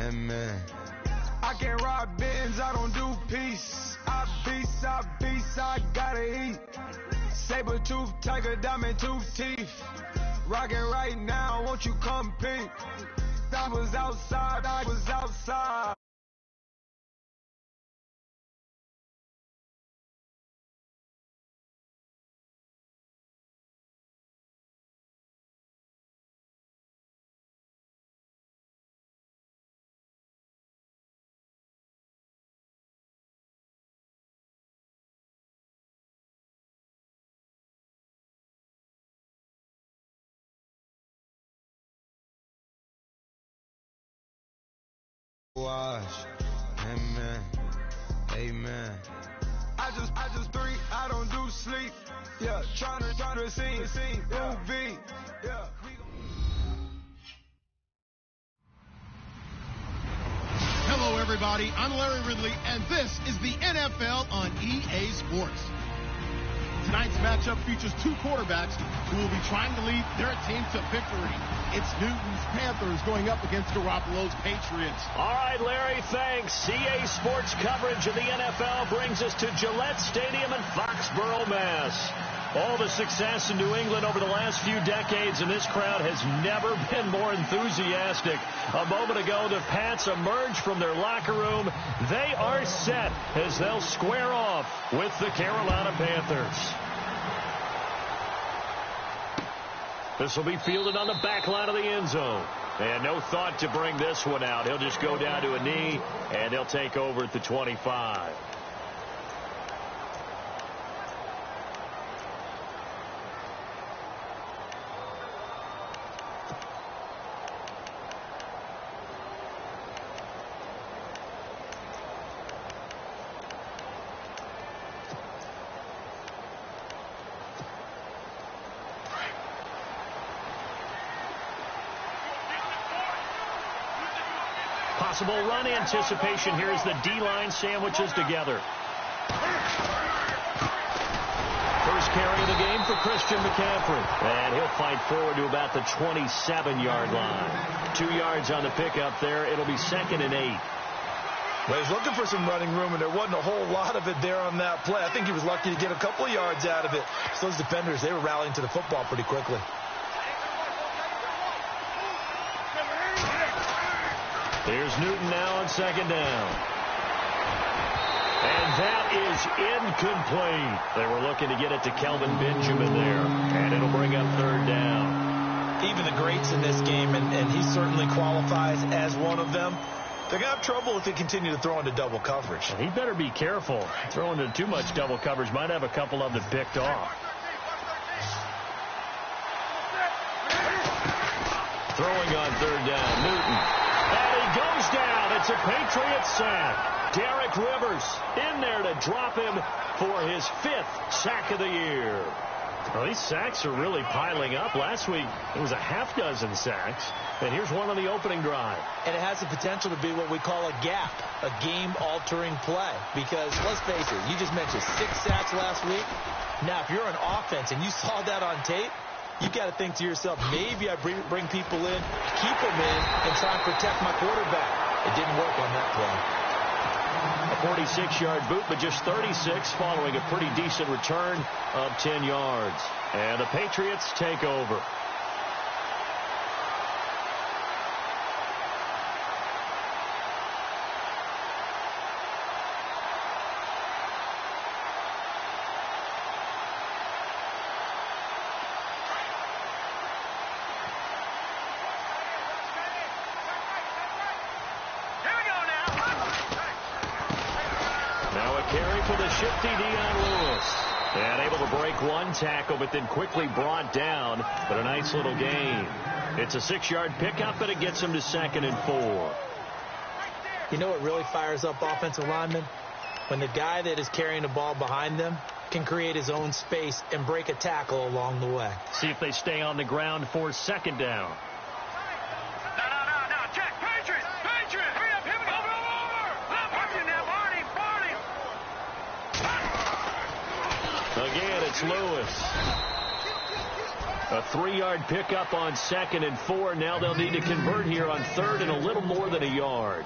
Amen. I can't rob Benz, I don't do peace. I beast, I gotta eat. Saber tooth, tiger, diamond tooth teeth. Rockin' right now, won't you come peep? I was outside. Wash, amen, amen. I just three, I don't do sleep. Yeah, tryna see, movie. Yeah. Hello, everybody. I'm Larry Ridley, and this is the NFL on EA Sports. Tonight's matchup features two quarterbacks who will be trying to lead their team to victory. It's Newton's Panthers going up against Garoppolo's Patriots. All right, Larry, thanks. EA Sports coverage of the NFL brings us to Gillette Stadium in Foxborough, Mass. All the success in New England over the last few decades, and this crowd has never been more enthusiastic. A moment ago, the Pats emerged from their locker room. They are set as they'll square off with the Carolina Panthers. This will be fielded on the back line of the end zone. And no thought to bring this one out. He'll just go down to a knee, and he'll take over at the 25. Possible run anticipation here as the D-line sandwiches together. First carry of the game for Christian McCaffrey. And he'll fight forward to about the 27-yard line. 2 yards on the pickup there. It'll be 2nd and 8. Well, he's looking for some running room, and there wasn't a whole lot of it there on that play. I think he was lucky to get a couple of yards out of it. So those defenders, they were rallying to the football pretty quickly. Here's Newton now on 2nd down. And that is incomplete. They were looking to get it to Kelvin Benjamin there. And it'll bring up 3rd down. Even the greats in this game, and he certainly qualifies as one of them, they're going to have trouble if they continue to throw into double coverage. And he better be careful. Throwing into too much double coverage might have a couple of them picked off. Throwing on 3rd down, Newton. And he goes down. It's a Patriot sack. Derek Rivers in there to drop him for his 5th sack of the year. Well, these sacks are really piling up. Last week, it was a half dozen sacks. And here's one on the opening drive. And it has the potential to be what we call a gap, a game-altering play. Because, let's face it, you just mentioned 6 sacks last week. Now, if you're an offense and you saw that on tape, you got to think to yourself, maybe I bring people in, keep them in, and try and protect my quarterback. It didn't work on that play. A 46-yard boot, but just 36 following a pretty decent return of 10 yards. And the Patriots take over. Shifty Dion Lewis. And able to break one tackle, but then quickly brought down. But a nice little gain. It's a 6-yard pickup, but it gets him to 2nd and 4. You know what really fires up offensive linemen? When the guy that is carrying the ball behind them can create his own space and break a tackle along the way. See if they stay on the ground for 2nd down. Again, it's Lewis. A 3-yard pickup on 2nd and 4. Now they'll need to convert here on 3rd and a little more than a yard.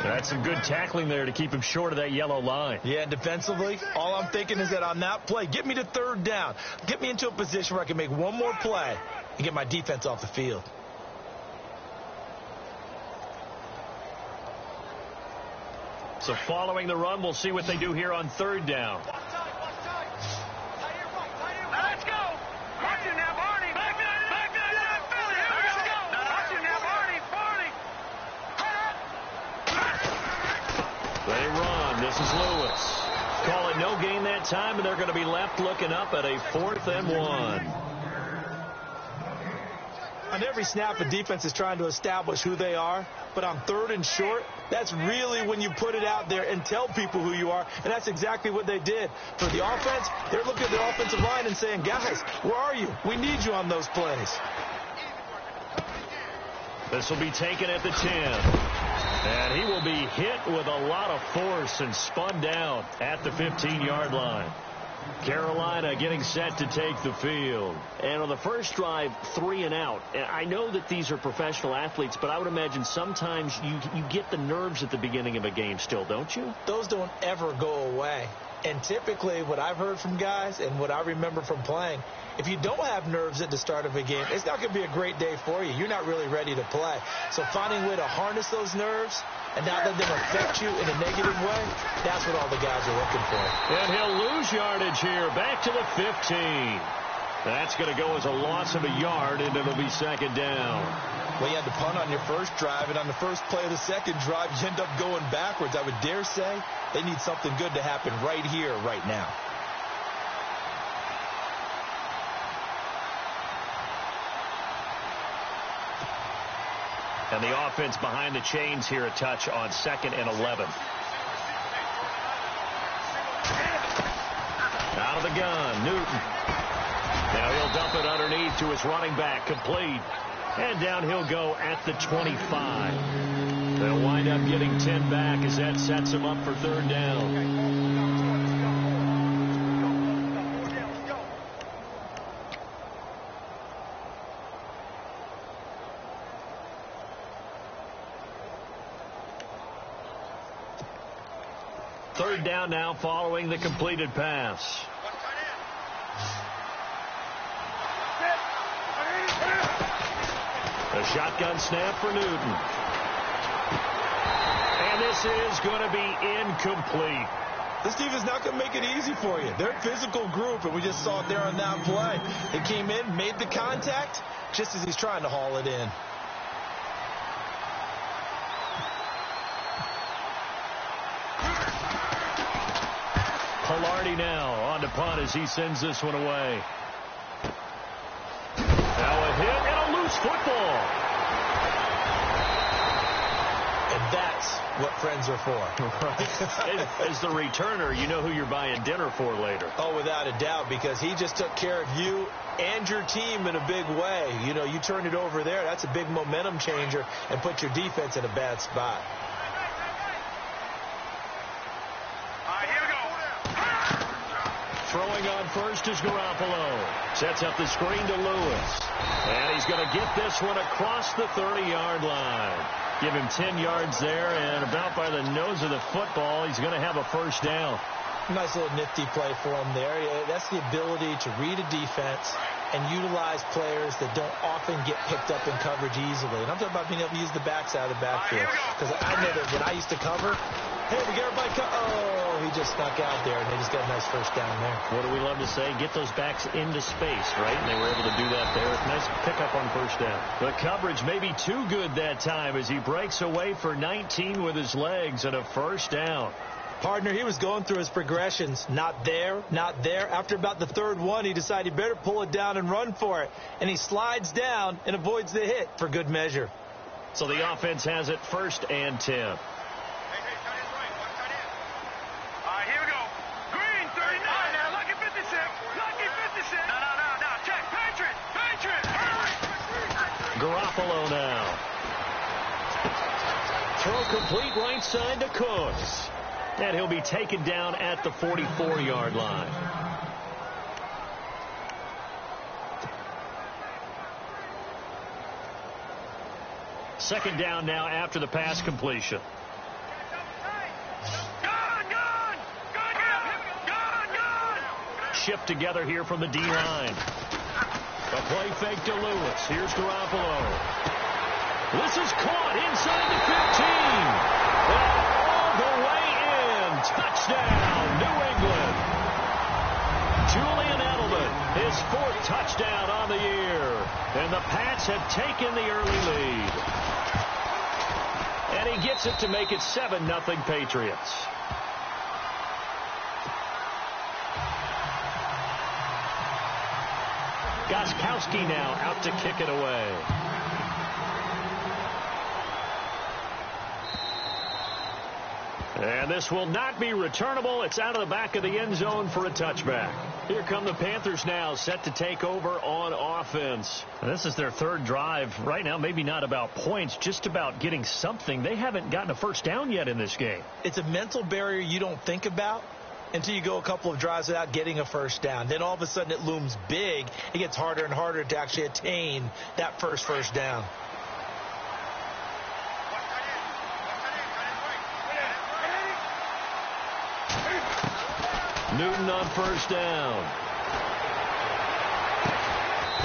That's some good tackling there to keep him short of that yellow line. Yeah, and defensively, all I'm thinking is that on that play, get me to 3rd down. Get me into a position where I can make one more play and get my defense off the field. So following the run, we'll see what they do here on 3rd down. Let's go. Watch it now, Barney. Back Watch it now, Barney. They run. This is Lewis. Call it no gain that time, and they're going to be left looking up at a 4th and 1. On every snap, a defense is trying to establish who they are. But on 3rd and short, that's really when you put it out there and tell people who you are. And that's exactly what they did. For the offense, they're looking at their offensive line and saying, guys, where are you? We need you on those plays. This will be taken at the 10. And he will be hit with a lot of force and spun down at the 15-yard line. Carolina getting set to take the field. And on the first drive, 3 and out. I know that these are professional athletes, but I would imagine sometimes you get the nerves at the beginning of a game still, don't you? Those don't ever go away. And typically what I've heard from guys and what I remember from playing, if you don't have nerves at the start of a game, it's not going to be a great day for you. You're not really ready to play. So finding a way to harness those nerves and not let them affect you in a negative way, that's what all the guys are looking for. And he'll lose yardage here, back to the 15. That's going to go as a loss of a yard, and it'll be 2nd down. Well, you had to punt on your first drive, and on the first play of the second drive, you end up going backwards. I would dare say they need something good to happen right here, right now. And the offense behind the chains here, a touch on 2nd and 11. Out of the gun, Newton. Now he'll dump it underneath to his running back, complete. And down he'll go at the 25. They'll wind up getting 10 back as that sets him up for 3rd down. Third down now following the completed pass. A shotgun snap for Newton. And this is going to be incomplete. This defense is not going to make it easy for you. They're a physical group, and we just saw it there on that play. They came in, made the contact, just as he's trying to haul it in. Palardy now on to punt as he sends this one away. Now a hit and a loose football. And that's what friends are for. Right. As the returner, you know who you're buying dinner for later. Oh, without a doubt, because he just took care of you and your team in a big way. You know, you turn it over there, that's a big momentum changer and put your defense in a bad spot. Throwing on first is Garoppolo. Sets up the screen to Lewis. And he's going to get this one across the 30-yard line. Give him 10 yards there, and about by the nose of the football, he's going to have a 1st down. Nice little nifty play for him there. That's the ability to read a defense and utilize players that don't often get picked up in coverage easily. And I'm talking about being able to use the backside of the backfield. Because I know that when I used to cover, hey, we got everybody oh, he just snuck out there, and they just got a nice 1st down there. What do we love to say? Get those backs into space, right? And they were able to do that there. Nice pickup on 1st down. The coverage may be too good that time as he breaks away for 19 with his legs and a 1st down. Partner, he was going through his progressions. Not there, not there. After about the 3rd one, he decided he better pull it down and run for it. And he slides down and avoids the hit for good measure. So the offense has it 1st and 10. Garoppolo now. Throw complete right side to Cooks. And he'll be taken down at the 44-yard line. Second down now after the pass completion. Shift together here from the D-line. A play fake to Lewis. Here's Garoppolo. This is caught inside the 15. All the way in. Touchdown, New England. Julian Edelman, his 4th touchdown on the year. And the Pats have taken the early lead. And he gets it to make it 7-0 Patriots. Gostkowski now out to kick it away. And this will not be returnable. It's out of the back of the end zone for a touchback. Here come the Panthers now, set to take over on offense. And this is their 3rd drive. Right now, maybe not about points, just about getting something. They haven't gotten a first down yet in this game. It's a mental barrier you don't think about until you go a couple of drives without getting a first down. Then all of a sudden it looms big. It gets harder and harder to actually attain that first down. Newton on first down.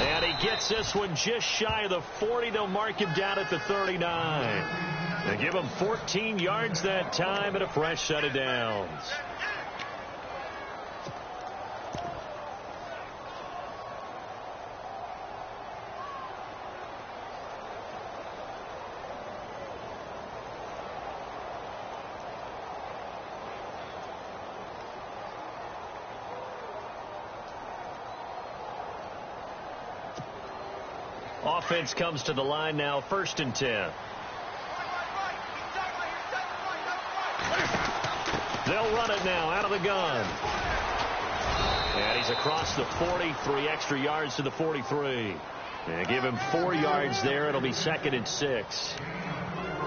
And he gets this one just shy of the 40. They'll mark him down at the 39. They give him 14 yards that time and a fresh set of downs. Offense comes to the line now, 1st and 10. They'll run it now out of the gun. And he's across the 40, 3 extra yards to the 43. And give him 4 yards there. It'll be 2nd and 6.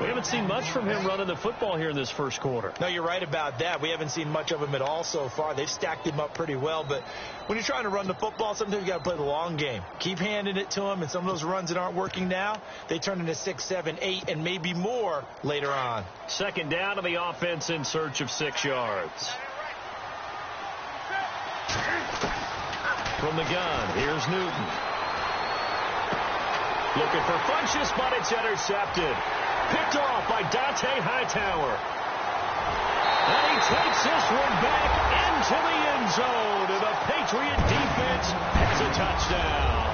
We haven't seen much from him running the football here in this first quarter. No, you're right about that. We haven't seen much of him at all so far. They've stacked him up pretty well. But when you're trying to run the football, sometimes you got to play the long game. Keep handing it to him, and some of those runs that aren't working now, they turn into 6, 7, 8, and maybe more later on. 2nd down to the offense in search of 6 yards. From the gun, here's Newton. Looking for Funchess, but it's intercepted. Picked off by Dante Hightower. And he takes this one back into the end zone. And the Patriot defense has a touchdown.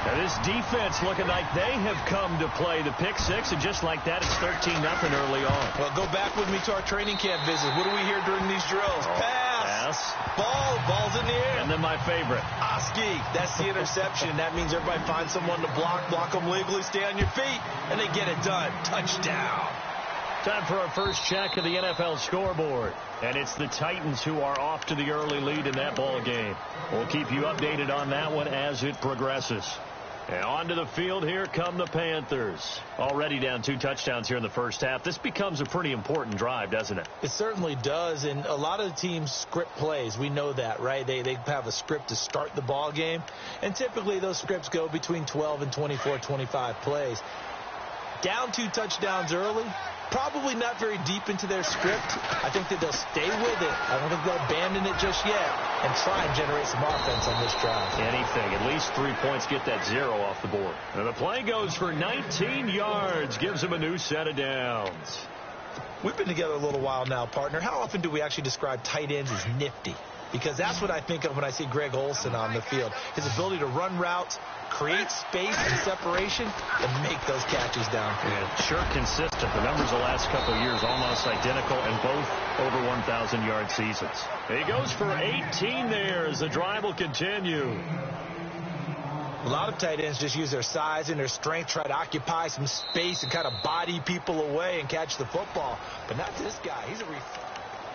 Now this defense looking like they have come to play the pick 6. And just like that, it's 13-0 early on. Well, go back with me to our training camp visit. What do we hear during these drills? Pass. Ball's in the air. And then my favorite. Oski. That's the interception. That means everybody finds someone to block them legally, stay on your feet, and they get it done. Touchdown. Time for our first check of the NFL scoreboard. And it's the Titans who are off to the early lead in that ball game. We'll keep you updated on that one as it progresses. And onto the field, here come the Panthers. Already down 2 touchdowns here in the first half. This becomes a pretty important drive, doesn't it? It certainly does, and a lot of the teams script plays. We know that, right? They have a script to start the ball game, and typically those scripts go between 12 and 24, 25 plays. Down 2 touchdowns early, probably not very deep into their script. I think that they'll stay with it. I don't think they'll abandon it just yet and try and generate some offense on this drive. Anything. At least 3 points, get that 0 off the board. And the play goes for 19 yards. Gives them a new set of downs. We've been together a little while now, partner. How often do we actually describe tight ends as nifty? Because that's what I think of when I see Greg Olsen on the field. His ability to run routes, create space and separation, and make those catches downfield. Yeah, sure consistent. The numbers the last couple of years almost identical, and both over 1,000-yard seasons. He goes for 18 there as the drive will continue. A lot of tight ends just use their size and their strength, try to occupy some space and kind of body people away and catch the football. But not this guy. He's a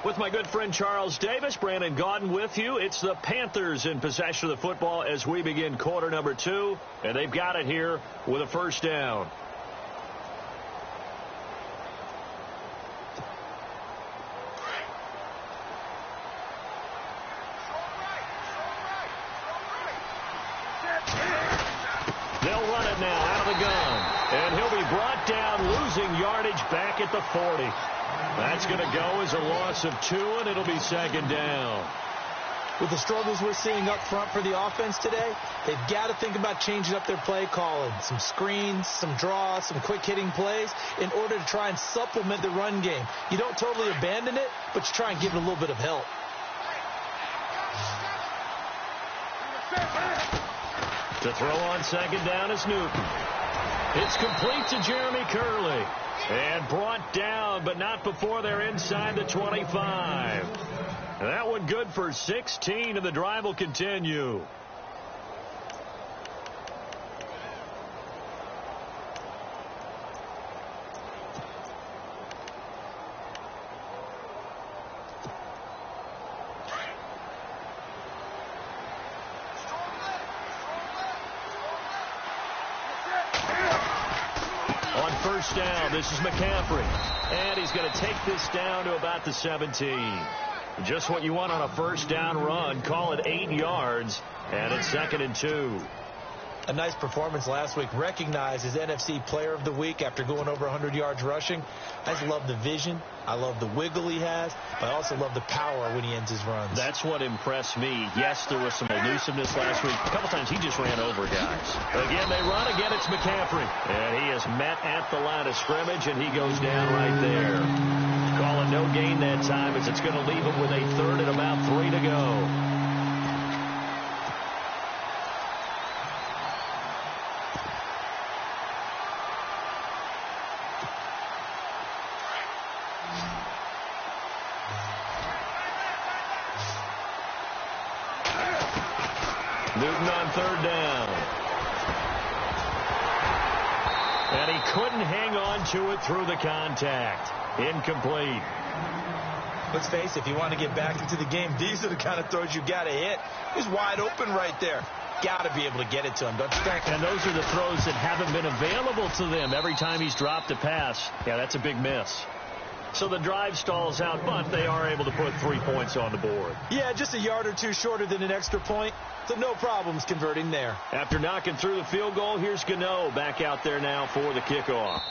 With my good friend Charles Davis, Brandon Gaudin with you. It's the Panthers in possession of the football as we begin quarter number 2. And they've got it here with a first down. They'll run it now And he'll be brought down, losing yardage back at the 40. That's going to go as a loss of 2, and it'll be second down. With the struggles we're seeing up front for the offense today, they've got to think about changing up their play calling. Some screens, some draws, some quick-hitting plays in order to try and supplement the run game. You don't totally abandon it, but you try and give it a little bit of help. To throw on second down is Newton. It's complete to Jeremy Curley. And brought down, but not before they're inside the 25. That one good for 16, and the drive will continue. On first down, this is McCaffrey. And he's going to take this down to about the 17. Just what you want on a first down run. Call it 8 yards, and it's 2nd and 2. A nice performance last week. Recognized as NFC Player of the Week after going over 100 yards rushing. I just love the vision. I love the wiggle he has. But I also love the power when he ends his runs. That's what impressed me. Yes, there was some elusiveness last week. A couple times he just ran over guys. Again, they run. Again, it's McCaffrey. And he is met at the line of scrimmage, and he goes down right there. Calling no gain that time as it's going to leave him with a 3rd and about 3 to go. Newton on 3rd down. And he couldn't hang on to it through the contact. Incomplete. Let's face it, if you want to get back into the game, these are the kind of throws you got to hit. He's wide open right there. Got to be able to get it to him, don't you think? And those are the throws that haven't been available to them every time he's dropped a pass. Yeah, that's a big miss. So the drive stalls out, but they are able to put 3 points on the board. Yeah, just a yard or two shorter than an extra point. So no problems converting there. After knocking through the field goal, here's Gano back out there now for the kickoff.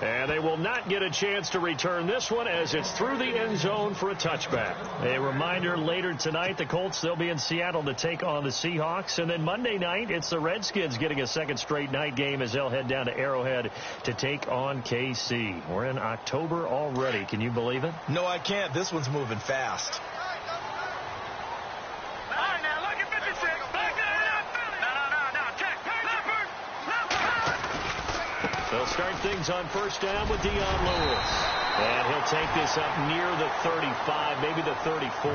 And they will not get a chance to return this one as it's through the end zone for a touchback. A reminder, later tonight, the Colts, they'll be in Seattle to take on the Seahawks. And then Monday night, it's the Redskins getting a second straight night game as they'll head down to Arrowhead to take on KC. We're in October already. Can you believe it? No, I can't. This one's moving fast. They'll start things on first down with Dion Lewis. And he'll take this up near the 35, maybe the 34.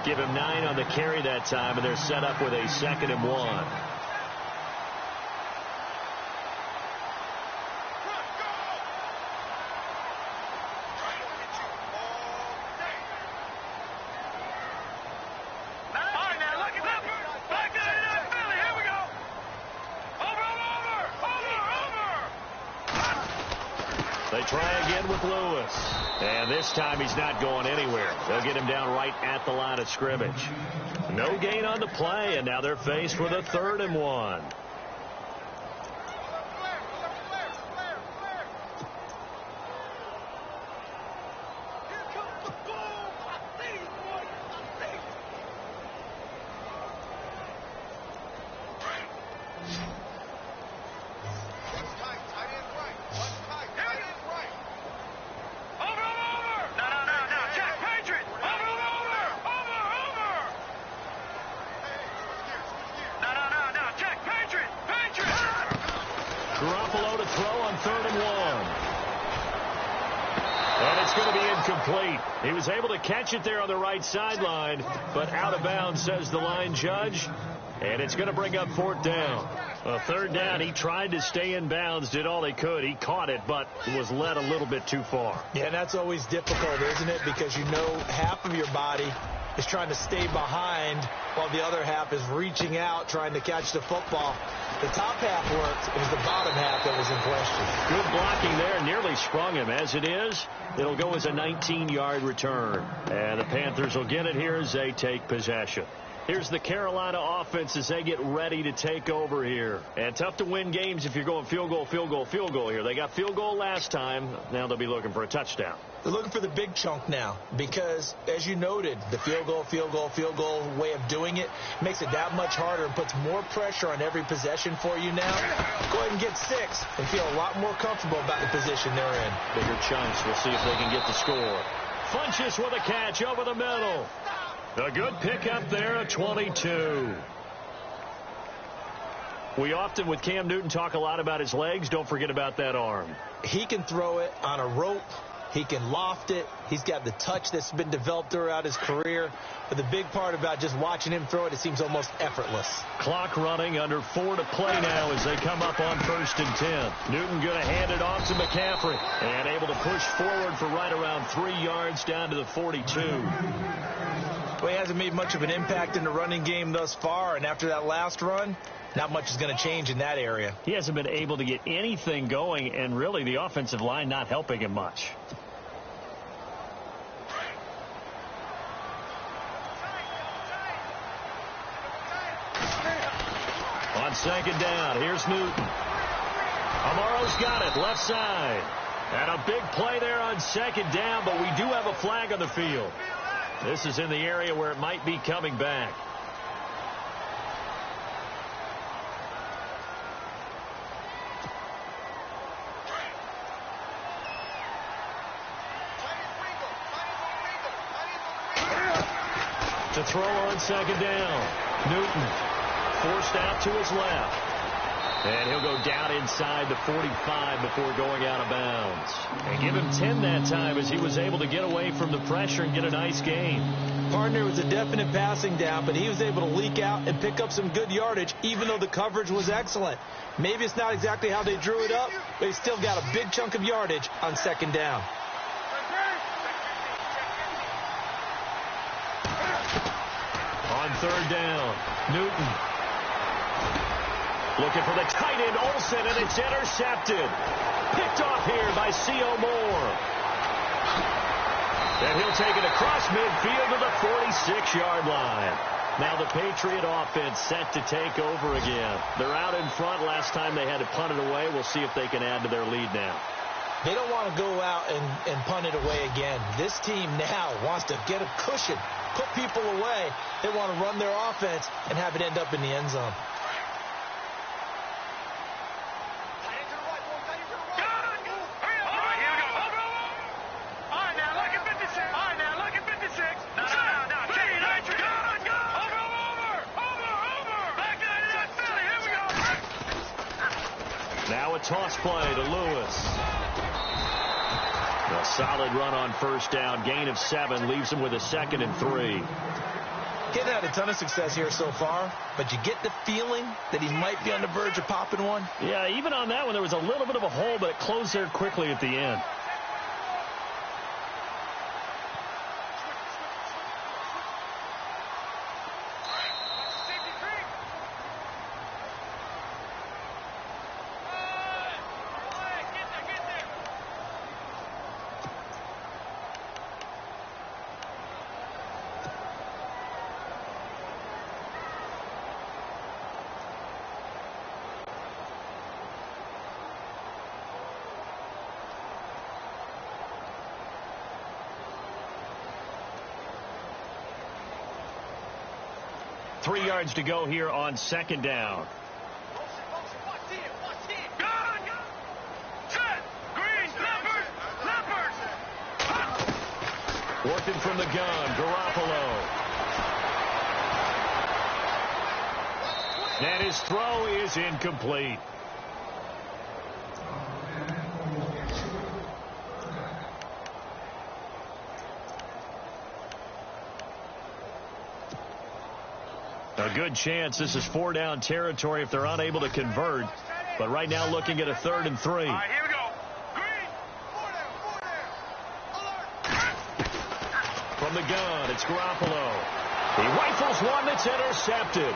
Give him 9 on the carry that time, and they're set up with a 2nd and 1. They try again with Lewis. And this time he's not going anywhere. They'll get him down right at the line of scrimmage. No gain on the play, and now they're faced with a 3rd and 1. Garoppolo to throw on 3rd and 1. And it's going to be incomplete. He was able to catch it there on the right sideline, but out of bounds, says the line judge. And it's going to bring up 4th down. 3rd down, he tried to stay in bounds, did all he could. He caught it, but was led a little bit too far. Yeah, that's always difficult, isn't it? Because you know half of your body is trying to stay behind while the other half is reaching out, trying to catch the football. The top half worked. It was the bottom half that was in question. Good blocking there. Nearly sprung him. As it is, it'll go as a 19-yard return. And the Panthers will get it here as they take possession. Here's the Carolina offense as they get ready to take over here. And tough to win games if you're going field goal, field goal, field goal here. They got field goal last time. Now they'll be looking for a touchdown. They're looking for the big chunk now because, as you noted, the field goal, field goal, field goal way of doing it makes it that much harder and puts more pressure on every possession for you now. Go ahead and get 6 and feel a lot more comfortable about the position they're in. Bigger chunks. We'll see if they can get the score. Funchess with a catch over the middle. A good pickup there at 22. We often, with Cam Newton, talk a lot about his legs. Don't forget about that arm. He can throw it on a rope. He can loft it. He's got the touch that's been developed throughout his career. But the big part about just watching him throw it, it seems almost effortless. Clock running, under 4 to play now as they come up on 1st and 10. Newton going to hand it off to McCaffrey. And able to push forward for right around 3 yards down to the 42. Well, he hasn't made much of an impact in the running game thus far. And after that last run, not much is going to change in that area. He hasn't been able to get anything going, and really the offensive line not helping him much. On 2nd down, here's Newton. Amaro's got it, left side. And a big play there on 2nd down, but we do have a flag on the field. This is in the area where it might be coming back. To throw on 2nd down. Newton forced out to his left. And he'll go down inside the 45 before going out of bounds. And give him 10 that time as he was able to get away from the pressure and get a nice gain. Partner was a definite passing down, but he was able to leak out and pick up some good yardage, even though the coverage was excellent. Maybe it's not exactly how they drew it up, but he still got a big chunk of yardage on 2nd down. On 3rd down, Newton. Looking for the tight end, Olsen, and it's intercepted. Picked off here by C.O. Moore. And he'll take it across midfield to the 46-yard line. Now the Patriot offense set to take over again. They're out in front. Last time they had to punt it away. We'll see if they can add to their lead now. They don't want to go out and punt it away again. This team now wants to get a cushion, put people away. They want to run their offense and have it end up in the end zone. Now a toss play to Lewis. A solid run on 1st down. Gain of 7 leaves him with a 2nd and 3. Getting had a ton of success here so far, but you get the feeling that he might be on the verge of popping one. Yeah, even on that one, there was a little bit of a hole, but it closed there quickly at the end. Three yards to go here on 2nd down. Working from the gun, Garoppolo. And his throw is incomplete. A good chance this is 4-down territory if they're unable to convert. But right now looking at a 3rd and 3. All right, here we go. From the gun, it's Garoppolo. He rifles one that's intercepted.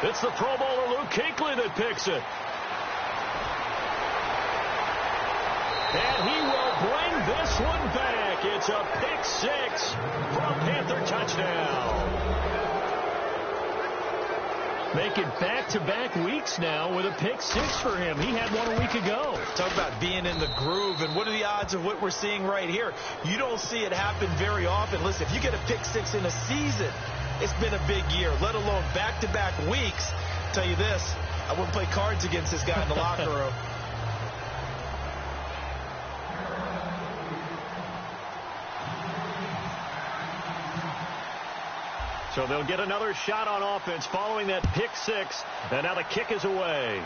It's the Pro Bowler Luke Kuechly that picks it. And he will bring this one back. It's a pick 6 for a Panther touchdown. Make it back-to-back weeks now with a pick six for him. He had one a week ago. Talk about being in the groove, and what are the odds of what we're seeing right here? You don't see it happen very often. Listen, if you get a pick six in a season, it's been a big year, let alone back-to-back weeks. I'll tell you this, I wouldn't play cards against this guy in the locker room. So they'll get another shot on offense following that pick six. And now the kick is away.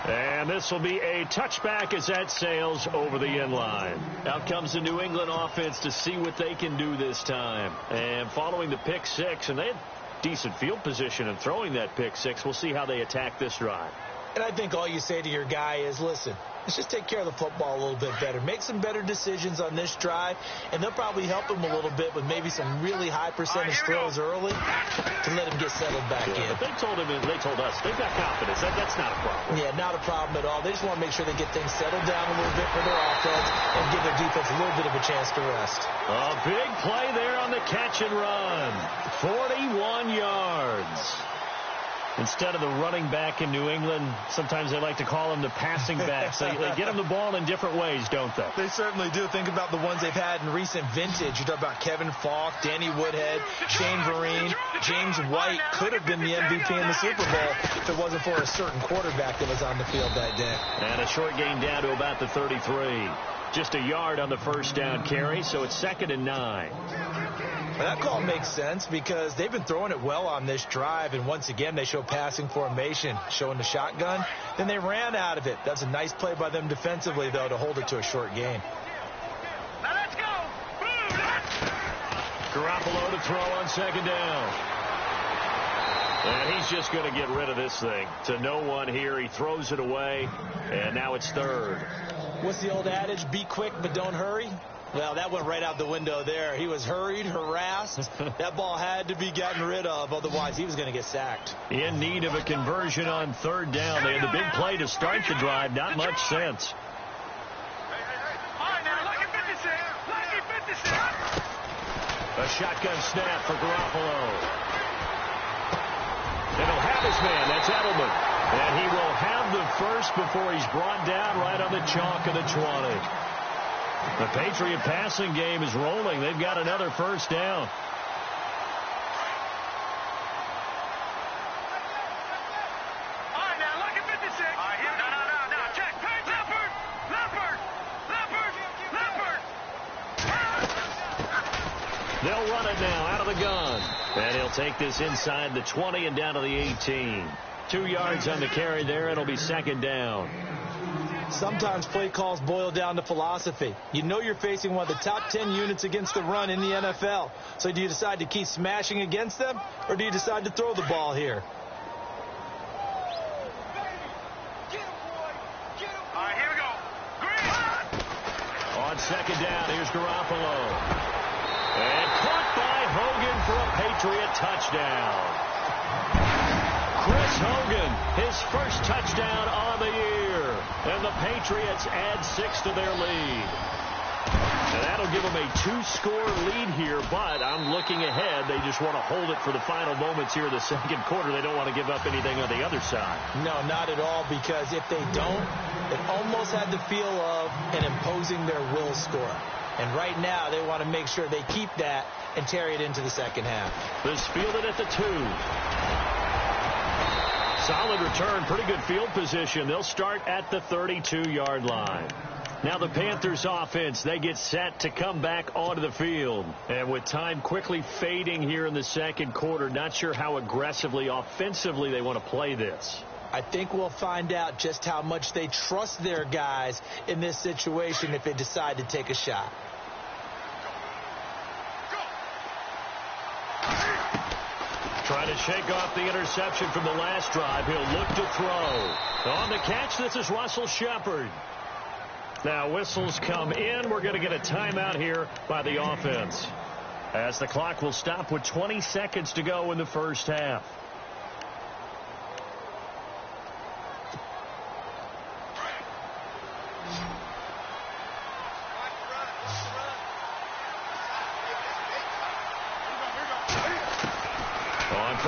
And this will be a touchback as that sails over the end line. Out comes the New England offense to see what they can do this time. And following the pick six, and they had decent field position in throwing that pick six. We'll see how they attack this drive. And I think all you say to your guy is, listen, let's just take care of the football a little bit better. Make some better decisions on this drive, and they'll probably help him a little bit with maybe some really high percentage throws early to let him get settled back in. But they told us they've got confidence. That's not a problem. Yeah, not a problem at all. They just want to make sure they get things settled down a little bit for their offense and give their defense a little bit of a chance to rest. A big play there on the catch and run. 41 yards. Instead of the running back in New England, sometimes they like to call them the passing backs. They get them the ball in different ways, don't they? They certainly do. Think about the ones they've had in recent vintage. You talk about Kevin Falk, Danny Woodhead, Shane Vereen, James White could have been the MVP in the Super Bowl if it wasn't for a certain quarterback that was on the field that day. And a short gain down to about the 33. Just a yard on the first down carry, so it's 2nd and 9. Well, that call makes sense because they've been throwing it well on this drive, and once again they show passing formation, showing the shotgun. Then they ran out of it. That's a nice play by them defensively, though, to hold it to a short gain. Now let's go. Garoppolo to throw on 2nd down. And he's just going to get rid of this thing to no one here. He throws it away, and now it's 3rd. What's the old adage? Be quick, but don't hurry. Well, that went right out the window there. He was hurried, harassed. That ball had to be gotten rid of, otherwise he was going to get sacked. In need of a conversion on 3rd down. They had the big play to start the drive. Not much sense. All right, now, lucky 56. Lucky 56. A shotgun snap for Garoppolo. And he'll have his man. That's Edelman. And he will have the first before he's brought down right on the chalk of the 20. The Patriot passing game is rolling. They've got another first down. All right, now, lucky 56. All right, here. No. Check. Leopard. They'll run it now out of the gun. And he'll take this inside the 20 and down to the 18. 2 yards on the carry there. It'll be 2nd down. Sometimes play calls boil down to philosophy. You know you're facing one of the top 10 units against the run in the NFL. So do you decide to keep smashing against them, or do you decide to throw the ball here? All right, here we go. Green. On 2nd down, here's Garoppolo. And caught by Hogan for a Patriot touchdown. Chris Hogan, his first touchdown on the year. And the Patriots add 6 to their lead. And that'll give them a 2-score lead here, but I'm looking ahead. They just want to hold it for the final moments here in the 2nd quarter. They don't want to give up anything on the other side. No, not at all, because if they don't, it almost had the feel of an imposing their will score. And right now, they want to make sure they keep that and carry it into the 2nd half. This fielded at the 2. Solid return, pretty good field position. They'll start at the 32-yard line. Now the Panthers offense, they get set to come back onto the field. And with time quickly fading here in the 2nd quarter, not sure how aggressively, offensively they want to play this. I think we'll find out just how much they trust their guys in this situation if they decide to take a shot. Trying to shake off the interception from the last drive. He'll look to throw. On the catch, this is Russell Shepard. Now whistles come in. We're going to get a timeout here by the offense, as the clock will stop with 20 seconds to go in the first half.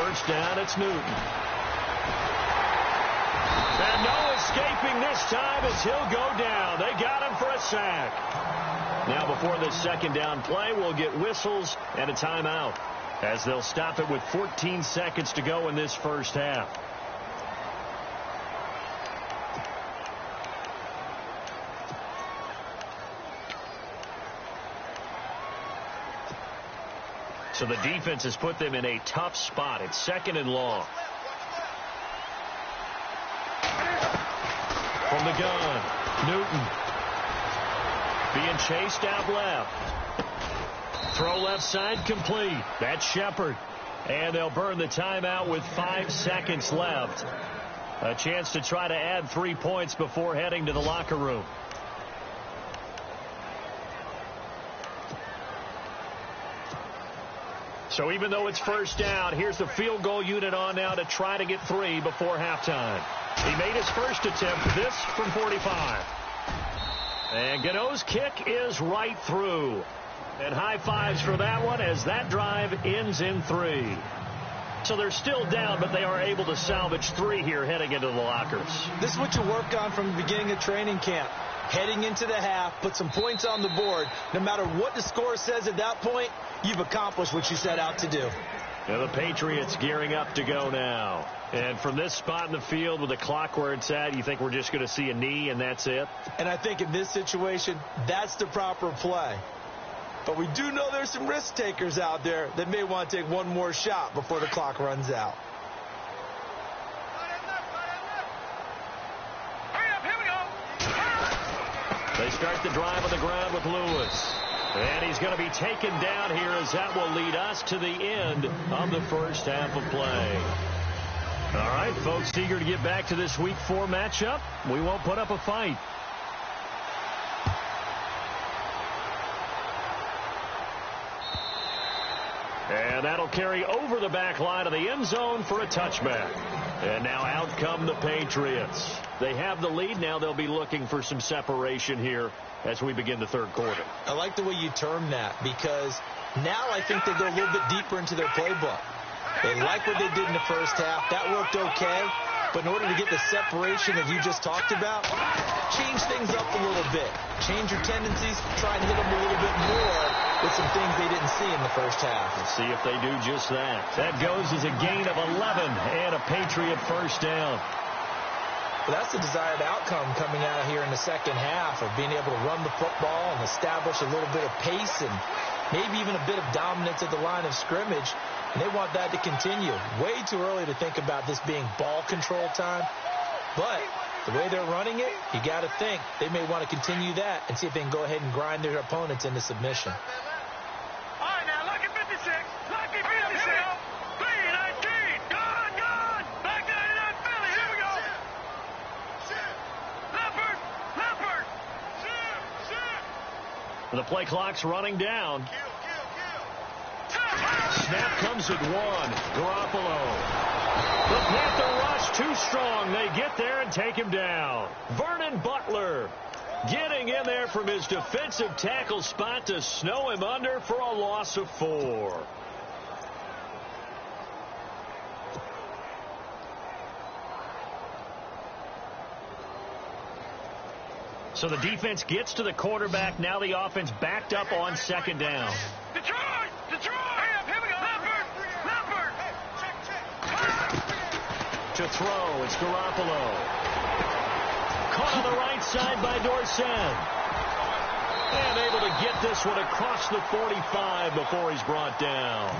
first down, it's Newton. And no escaping this time as he'll go down. They got him for a sack. Now before this second down play, we'll get whistles and a timeout, as they'll stop it with 14 seconds to go in this first half. So the defense has put them in a tough spot. It's second and long. From the gun, Newton being chased out left. Throw left side complete. That's Shepard. And they'll burn the timeout with 5 seconds left. A chance to try to add 3 points before heading to the locker room. So even though it's first down, here's the field goal unit on now to try to get 3 before halftime. He made his first attempt, this from 45. And Gano's kick is right through. And high fives for that one as that drive ends in 3. So they're still down, but they are able to salvage 3 here heading into the lockers. This is what you work on from the beginning of training camp. Heading into the half, put some points on the board. No matter what the score says at that point, you've accomplished what you set out to do. And the Patriots gearing up to go now. And from this spot in the field with the clock where it's at, you think we're just going to see a knee and that's it? And I think in this situation, that's the proper play. But we do know there's some risk takers out there that may want to take one more shot before the clock runs out. They start the drive on the ground with Lewis. And he's going to be taken down here as that will lead us to the end of the first half of play. All right, folks, eager to get back to this Week 4 matchup. We won't put up a fight. And that'll carry over the back line of the end zone for a touchback. And now out come the Patriots. They have the lead. Now they'll be looking for some separation here as we begin the third quarter. I like the way you term that, because now I think they go a little bit deeper into their playbook. They like what they did in the first half. That worked okay. But in order to get the separation that you just talked about, change things up a little bit. Change your tendencies. Try and hit them a little bit more with some things they didn't see in the first half. Let's see if they do just that. That goes as a gain of 11 and a Patriot first down. Well, that's the desired outcome coming out of here in the second half, of being able to run the football and establish a little bit of pace and maybe even a bit of dominance at the line of scrimmage. And they want that to continue. Way too early to think about this being ball control time. But the way they're running it, you got to think they may want to continue that and see if they can go ahead and grind their opponents into submission. All right, now, lucky 56. Lucky 56. 319. Gone. Back 99 Philly. Here we go. Leopard. The play clock's running down. Snap comes at 1. Garoppolo. The Panther rush too strong. They get there and take him down. Vernon Butler getting in there from his defensive tackle spot to snow him under for a loss of 4. So the defense gets to the quarterback. Now the offense backed up on second down. Detroit. Here we go. Leopard. To throw, it's Garoppolo. Caught on the right side by Dorsett. And able to get this one across the 45 before he's brought down.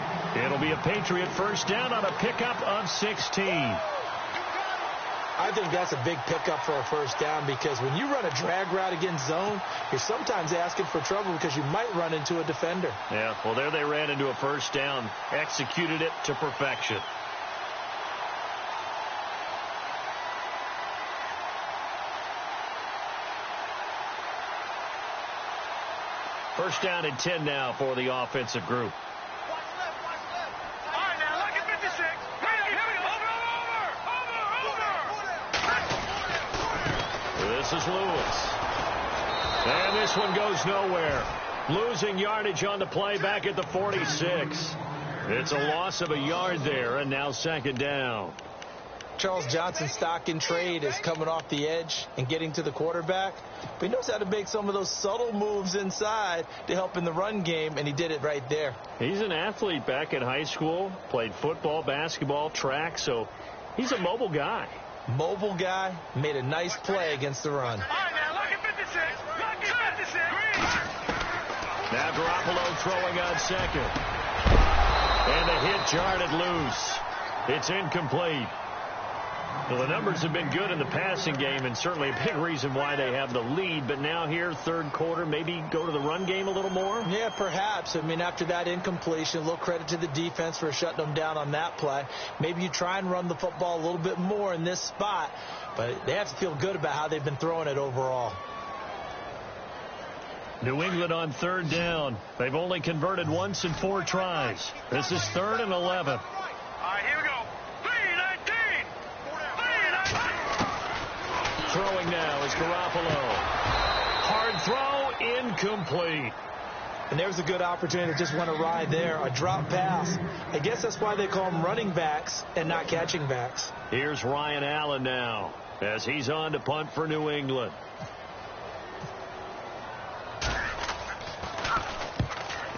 It'll be a Patriot first down on a pickup of 16. I think that's a big pickup for a first down, because when you run a drag route against zone, you're sometimes asking for trouble because you might run into a defender. Yeah, well, there they ran into a first down, executed it to perfection. First down and 10 now for the offensive group. All right, now, lucky 56. Here we go. Over. This is Lewis. And this one goes nowhere. Losing yardage on the play back at the 46. It's a loss of a yard there, and now second down. Charles Johnson's stock in trade is coming off the edge and getting to the quarterback. But he knows how to make some of those subtle moves inside to help in the run game, and he did it right there. He's an athlete back in high school, played football, basketball, track, so he's a mobile guy. Mobile guy, made a nice play against the run. All right, now, lucky 56. Lucky 56. Now Garoppolo throwing on second. And the hit jarred it loose. It's incomplete. Well, the numbers have been good in the passing game, and certainly a big reason why they have the lead. But now here, third quarter, maybe go to the run game a little more? Yeah, perhaps. I mean, after that incompletion, a little credit to the defense for shutting them down on that play. Maybe you try and run the football a little bit more in this spot, but they have to feel good about how they've been throwing it overall. New England on third down. They've only converted once in 4 tries. This is 3rd and 11. All right, here we go. 3-19. 3-19. Throwing now is Garoppolo. Hard throw, incomplete. And there's a good opportunity to just want to ride there. A drop pass. I guess that's why they call them running backs and not catching backs. Here's Ryan Allen now as he's on to punt for New England.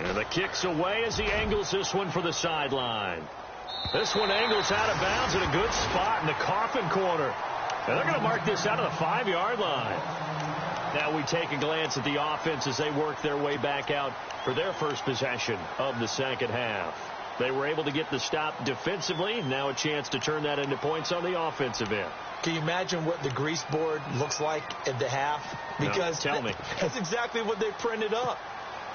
And the kick's away as he angles this one for the sideline. This one angles out of bounds in a good spot in the coffin corner. And they're going to mark this out of the 5-yard line. Now we take a glance at the offense as they work their way back out for their first possession of the second half. They were able to get the stop defensively. Now a chance to turn that into points on the offensive end. Can you imagine what the grease board looks like at the half? Because no, tell me. That's exactly what they printed up.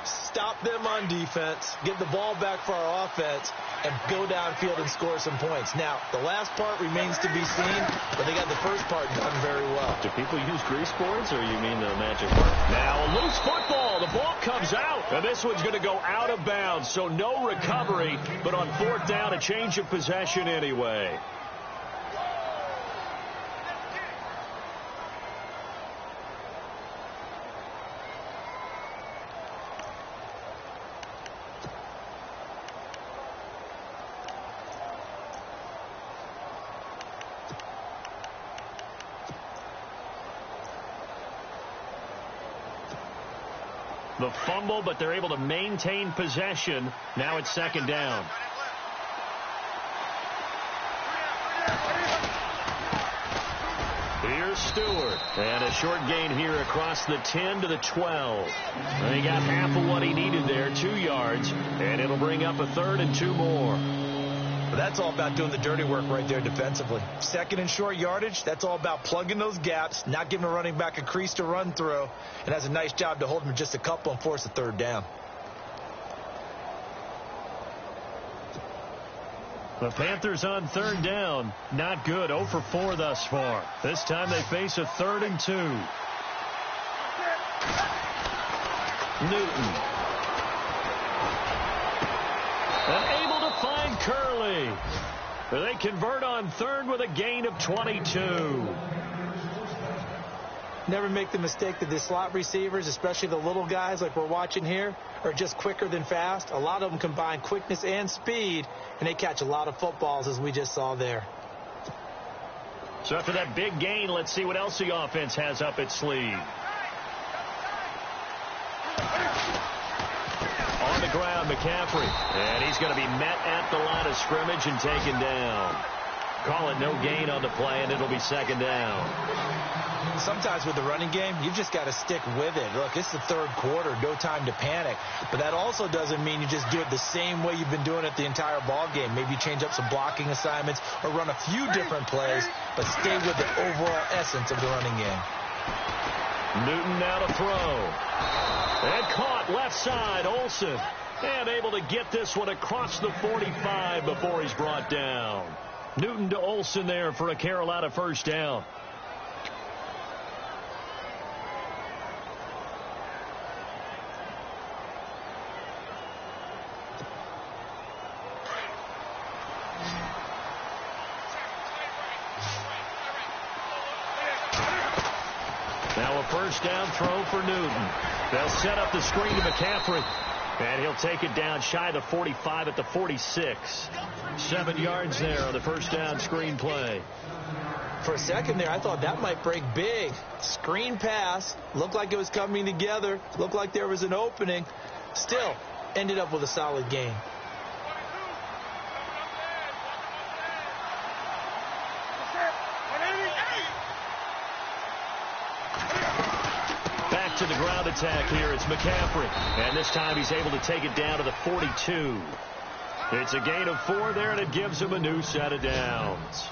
Stop them on defense, get the ball back for our offense, and go downfield and score some points. Now, the last part remains to be seen, but they got the first part done very well. Do people use grease boards, or you mean the magic mark? Now, a loose football. The ball comes out, and this one's going to go out of bounds, so no recovery, but on 4th down, a change of possession anyway. The fumble, but they're able to maintain possession. Now it's 2nd down. Here's Stewart. And a short gain here across the 10 to the 12. He got half of what he needed there, 2 yards. And it'll bring up a 3rd and 2 more. But that's all about doing the dirty work right there defensively. 2nd and short yardage, that's all about plugging those gaps, not giving a running back a crease to run through, and has a nice job to hold him just a couple and force a 3rd down. The Panthers on 3rd down. Not good. 0 for 4 thus far. This time they face a 3rd and 2. Newton. And able to find Curley. They convert on 3rd with a gain of 22. Never make the mistake that the slot receivers, especially the little guys like we're watching here, are just quicker than fast. A lot of them combine quickness and speed, and they catch a lot of footballs, as we just saw there. So after that big gain, let's see what else the offense has up its sleeve. On the ground, McCaffrey. And he's going to be met at the line of scrimmage and taken down. Call it no gain on the play, and it'll be 2nd down. Sometimes with the running game, you've just got to stick with it. Look, it's the 3rd quarter, no time to panic. But that also doesn't mean you just do it the same way you've been doing it the entire ball game. Maybe change up some blocking assignments or run a few different plays, but stay with the overall essence of the running game. Newton now to throw. And caught left side, Olsen. And able to get this one across the 45 before he's brought down. Newton to Olsen there for a Carolina 1st down. Now a 1st down throw for Newton. They'll set up the screen to McCaffrey. And he'll take it down shy of the 45 at the 46. 7 yards there on the first down screen play. For a second there, I thought that might break big. Screen pass. Looked like it was coming together. Looked like there was an opening. Still, ended up with a solid gain. Back to the ground attack here. It's McCaffrey. And this time he's able to take it down to the 42. It's a gain of 4 there, and it gives him a new set of downs.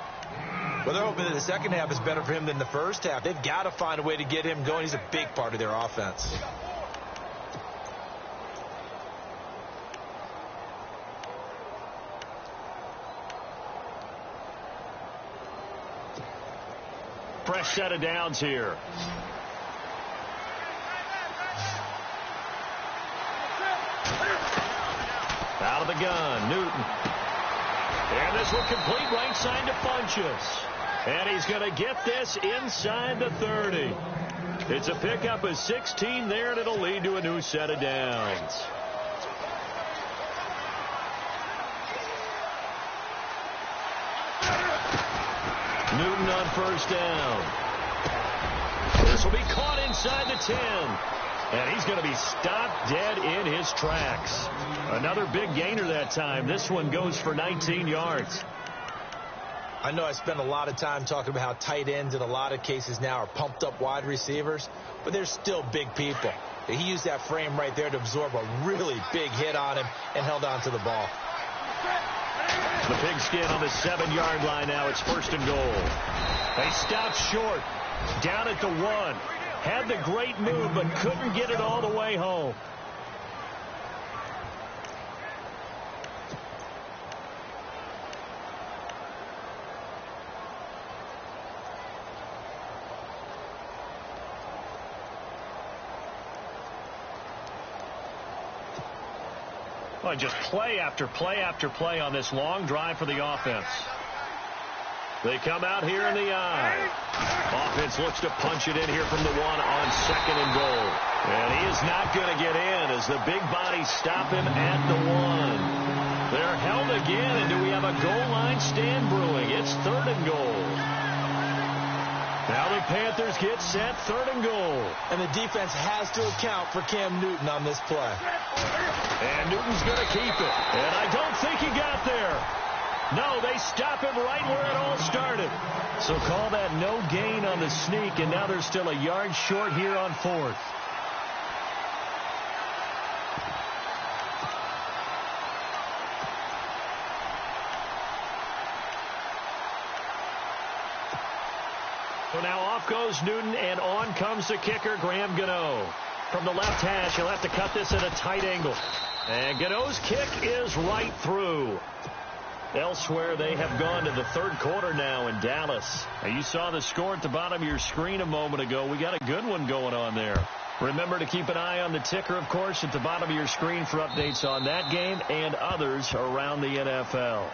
Well, they're hoping that the second half is better for him than the first half. They've got to find a way to get him going. He's a big part of their offense. Fresh set of downs here. Out of the gun, Newton. And this will complete right side to Funchess. And he's going to get this inside the 30. It's a pickup of 16 there, and it'll lead to a new set of downs. Newton on first down. This will be caught inside the 10. And he's going to be stopped dead in his tracks. Another big gainer that time. This one goes for 19 yards. I know I spent a lot of time talking about how tight ends in a lot of cases now are pumped up wide receivers, but they're still big people. He used that frame right there to absorb a really big hit on him and held on to the ball. The pigskin on the 7-yard line now. It's first and goal. They stopped short. Down at the 1. Had the great move, but couldn't get it all the way home. Well, just play after play after play on this long drive for the offense. They come out here in the eye. Offense looks to punch it in here from the 1 on second and goal. And he is not going to get in as the big bodies stop him at the 1. They're held again, and do we have a goal line stand brewing? It's third and goal. Now the Panthers get set, third and goal. And the defense has to account for Cam Newton on this play. And Newton's going to keep it. And I don't think he got there. No, they stop him right where it all started. So call that no gain on the sneak, and now they're still a yard short here on fourth. So now off goes Newton, and on comes the kicker, Graham Gano. From the left hash, he'll have to cut this at a tight angle. And Gano's kick is right through. Elsewhere, they have gone to the third quarter now in Dallas. Now, you saw the score at the bottom of your screen a moment ago. We got a good one going on there. Remember to keep an eye on the ticker, of course, at the bottom of your screen for updates on that game and others around the NFL.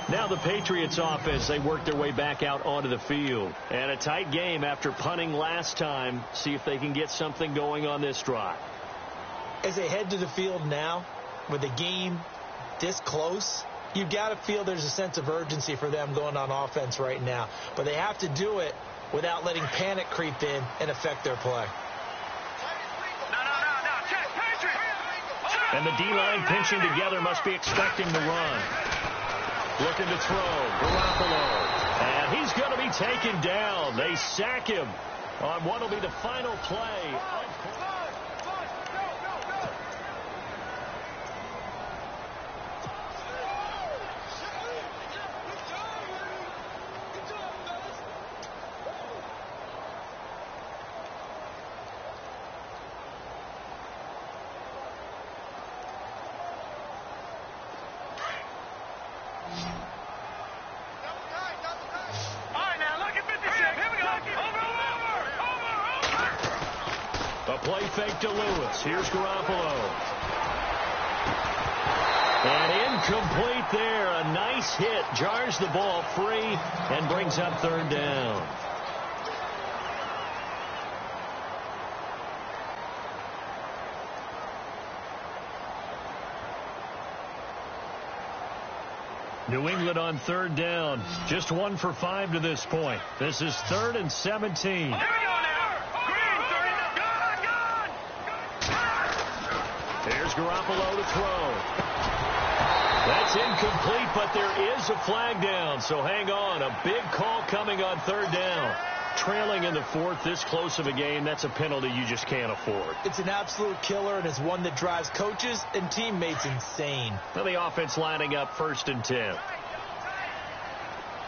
Now the Patriots offense, they work their way back out onto the field. And a tight game after punting last time. See if they can get something going on this drive. As they head to the field now, with the game this close, you've got to feel there's a sense of urgency for them going on offense right now. But they have to do it without letting panic creep in and affect their play. And the D-line pinching together, must be expecting the run. Looking to throw, Garoppolo. And he's going to be taken down. They sack him on what will be the final play. Play fake to Lewis. Here's Garoppolo. And incomplete there. A nice hit. Jars the ball free and brings up third down. New England on third down. Just 1 for 5 to this point. This is 3rd and 17. Here we go now. Green, 30. Gone. Here's Garoppolo to throw. That's incomplete, but there is a flag down. So hang on. A big call coming on 3rd down. Trailing in the 4th, this close of a game, that's a penalty you just can't afford. It's an absolute killer, and it's one that drives coaches and teammates insane. Well, the offense lining up 1st and 10.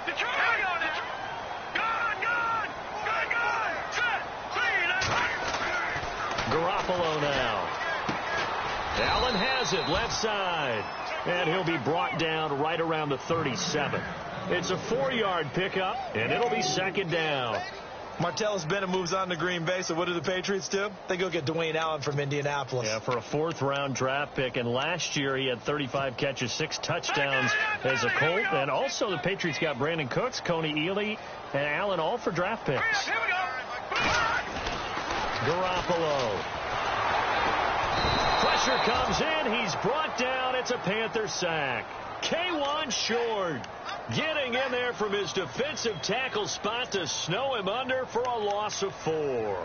Detroit, here we go now. Gone. Set. Garoppolo now. Allen has it, left side. And he'll be brought down right around the 37. It's a 4-yard pickup, and it'll be 2nd down. Martellus Bennett moves on to Green Bay, so what do the Patriots do? They go get Dwayne Allen from Indianapolis. Yeah, for a 4th-round draft pick, and last year he had 35 catches, 6 touchdowns as a Colt. And also the Patriots got Brandon Cooks, Coney Ealy, and Allen all for draft picks. Here we go. Garoppolo. Pressure comes in. He's brought down. It's a Panther sack. K1 Short getting in there from his defensive tackle spot to snow him under for a loss of 4.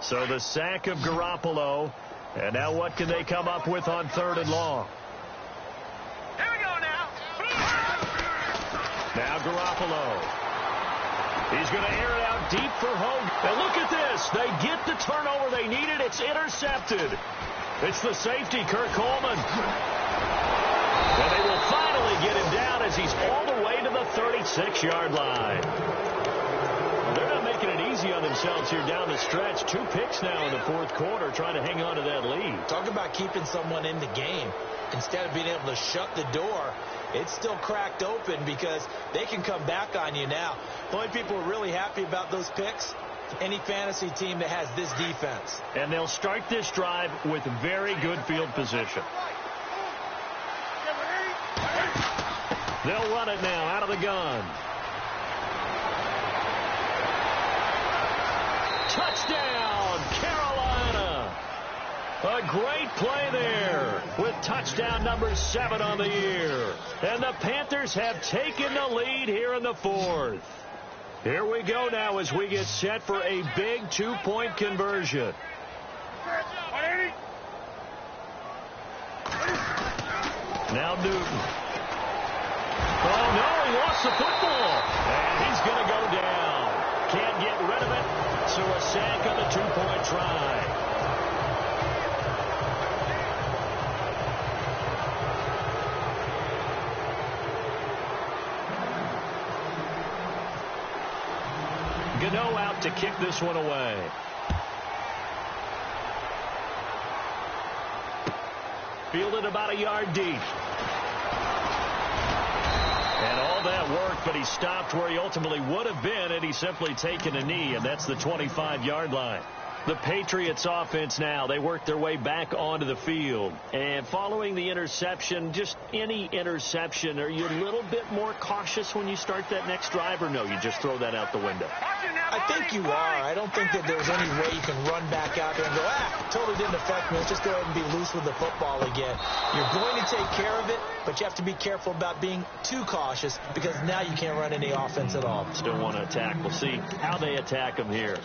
So the sack of Garoppolo. And now what can they come up with on 3rd and long? Here we go now. Now Garoppolo. He's going to air it out deep for Hogan. And look at this. They get the turnover they needed. It's intercepted. It's the safety, Kurt Coleman. And they will finally get him down as he's all the way to the 36-yard line. They're not making it easy on themselves here down the stretch. 2 picks now in the 4th quarter trying to hang on to that lead. Talk about keeping someone in the game. Instead of being able to shut the door, it's still cracked open because they can come back on you now. The only people who are really happy about those picks, any fantasy team that has this defense. And they'll start this drive with very good field position. They'll run it now out of the gun. Touchdown, Carolina. A great play there with touchdown number 7 on the year. And the Panthers have taken the lead here in the 4th. Here we go now as we get set for a big 2-point conversion. Now Newton. Oh, no, he lost the football. And he's going to go down. Can't get rid of it. So a sack on the 2-point try. Gano out to kick this one away. Fielded about a yard deep. And all that worked, but he stopped where he ultimately would have been had he simply taken a knee, and that's the 25-yard line. The Patriots offense now, they work their way back onto the field. And following the interception, just any interception, are you a little bit more cautious when you start that next drive, or no, you just throw that out the window? I think you are. I don't think that there's any way you can run back out there and go, totally didn't affect me. Let's just go ahead and be loose with the football again. You're going to take care of it, but you have to be careful about being too cautious because now you can't run any offense at all. Still want to attack. We'll see how they attack him here.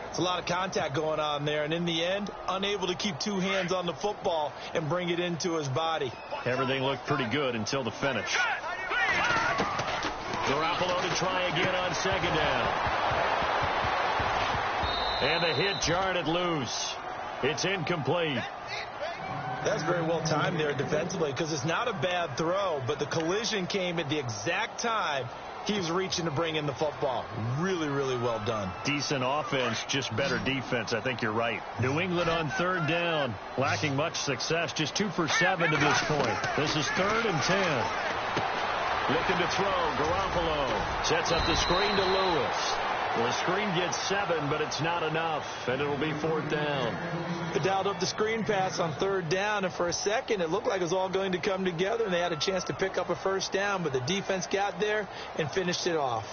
It's a lot of contact going on there, and in the end, unable to keep 2 hands on the football and bring it into his body. Everything looked pretty good until the finish. Garoppolo to try again on 2nd down. And the hit jarred it loose. It's incomplete. That's very well timed there defensively because it's not a bad throw, but the collision came at the exact time he was reaching to bring in the football. Really, really well done. Decent offense, just better defense. I think you're right. New England on 3rd down. Lacking much success. Just 2 for 7 to this point. This is 3rd and 10. Looking to throw. Garoppolo sets up the screen to Lewis. Well, the screen gets 7, but it's not enough, and it'll be 4th down. They dialed up the screen pass on 3rd down, and for a second it looked like it was all going to come together, and they had a chance to pick up a 1st down, but the defense got there and finished it off.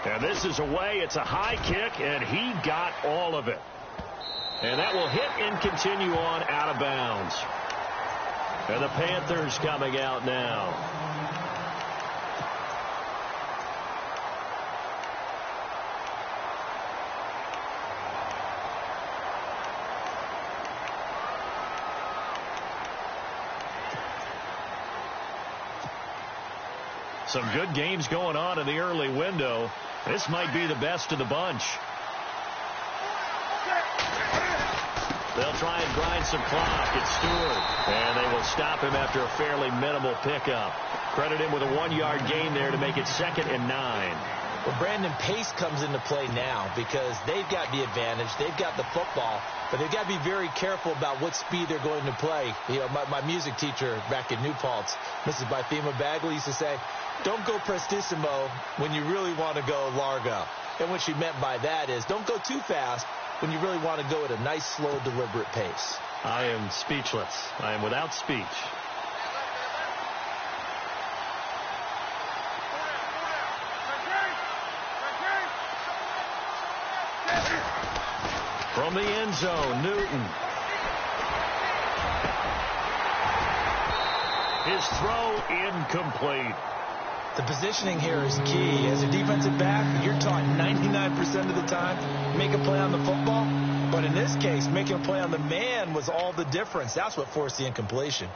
And this is away. It's a high kick, and he got all of it. And that will hit and continue on out of bounds. And the Panthers coming out now. Some good games going on in the early window. This might be the best of the bunch. They'll try and grind some clock. It's Stewart. And they will stop him after a fairly minimal pickup. Credit him with a 1-yard gain there to make it 2nd and 9. Well, Brandon, pace comes into play now because they've got the advantage. They've got the football, but they've got to be very careful about what speed they're going to play. You know, my music teacher back in New Paltz, Mrs. Bythema Bagley, used to say, don't go prestissimo when you really want to go largo. And what she meant by that is don't go too fast when you really want to go at a nice, slow, deliberate pace. I am speechless. I am without speech. From the end zone, Newton. His throw incomplete. The positioning here is key. As a defensive back, you're taught 99% of the time, make a play on the football. But in this case, making a play on the man was all the difference. That's what forced the incompletion.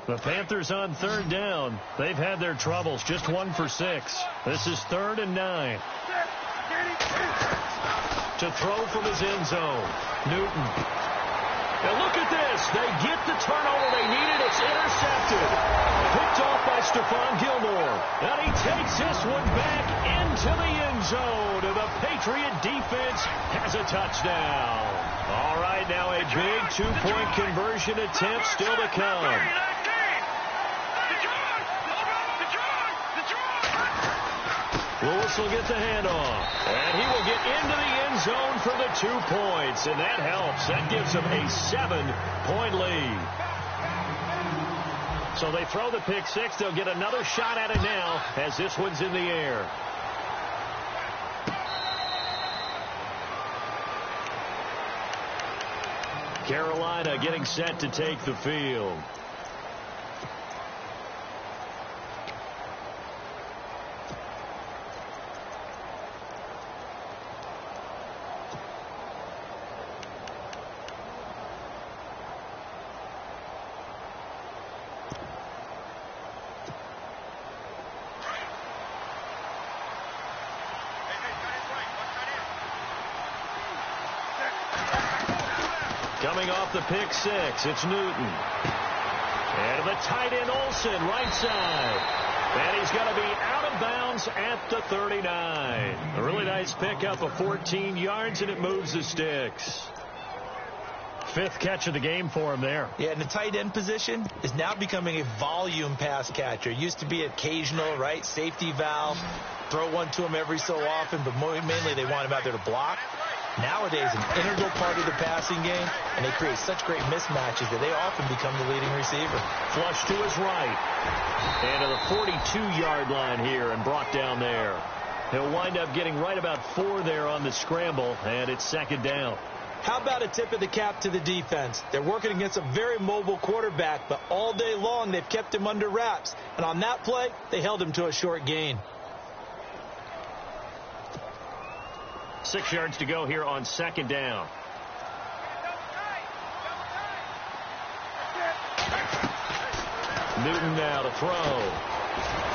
The Panthers on 3rd down. They've had their troubles. Just 1 for 6. This is 3rd and 9. To throw from his end zone. Newton. And look at this. They get the turnover they needed. It's intercepted. Picked off by Stephon Gilmore. And he takes this one back into the end zone. And the Patriot defense has a touchdown. All right, now a big 2-point conversion attempt still to come. Lewis will get the handoff, and he will get into the end zone for the 2 points, and that helps. That gives them a 7-point lead. So they throw the pick 6. They'll get another shot at it now as this one's in the air. Carolina getting set to take the field. Coming off the pick 6, it's Newton. And the tight end Olsen, right side. And he's going to be out of bounds at the 39. A really nice pickup of 14 yards, and it moves the sticks. 5th catch of the game for him there. Yeah, and the tight end position is now becoming a volume pass catcher. It used to be occasional, right? Safety valve. Throw one to him every so often, but mainly they want him out there to block. Nowadays, an integral part of the passing game, and they create such great mismatches that they often become the leading receiver. Flush to his right. And to the 42-yard line here and brought down there. He'll wind up getting right about 4 there on the scramble, and it's 2nd down. How about a tip of the cap to the defense? They're working against a very mobile quarterback, but all day long they've kept him under wraps. And on that play, they held him to a short gain. 6 yards to go here on 2nd down. Newton now to throw.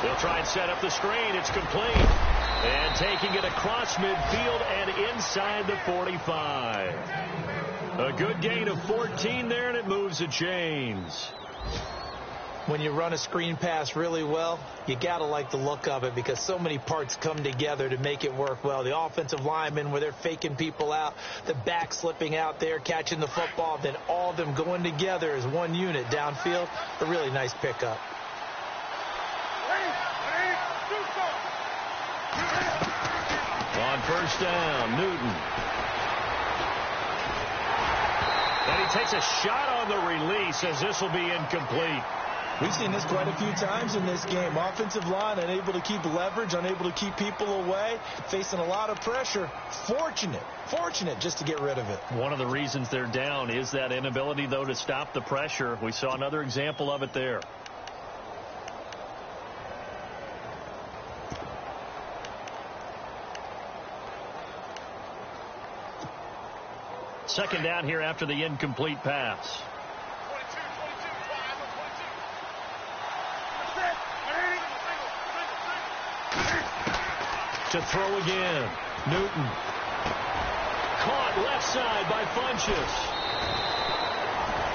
They'll try and set up the screen. It's complete. And taking it across midfield and inside the 45. A good gain of 14 there, and it moves the chains. When you run a screen pass really well, you got to like the look of it because so many parts come together to make it work well. The offensive linemen, where they're faking people out, the back slipping out there, catching the football, then all of them going together as one unit downfield. A really nice pickup. On first down, Newton. And he takes a shot on the release as this will be incomplete. We've seen this quite a few times in this game. Offensive line unable to keep leverage, unable to keep people away, facing a lot of pressure. Fortunate just to get rid of it. One of the reasons they're down is that inability, though, to stop the pressure. We saw another example of it there. Second down here after the incomplete pass. To throw again. Newton. Caught left side by Funchess.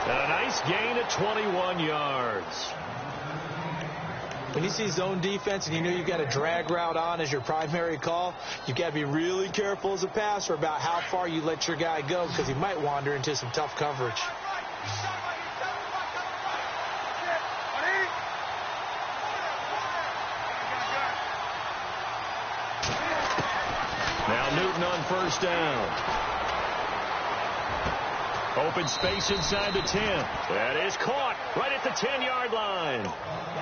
And a nice gain of 21 yards. When you see zone defense and you know you've got a drag route on as your primary call, you've got to be really careful as a passer about how far you let your guy go because he might wander into some tough coverage. Now Newton on first down. Open space inside the 10. That is caught right at the 10-yard line.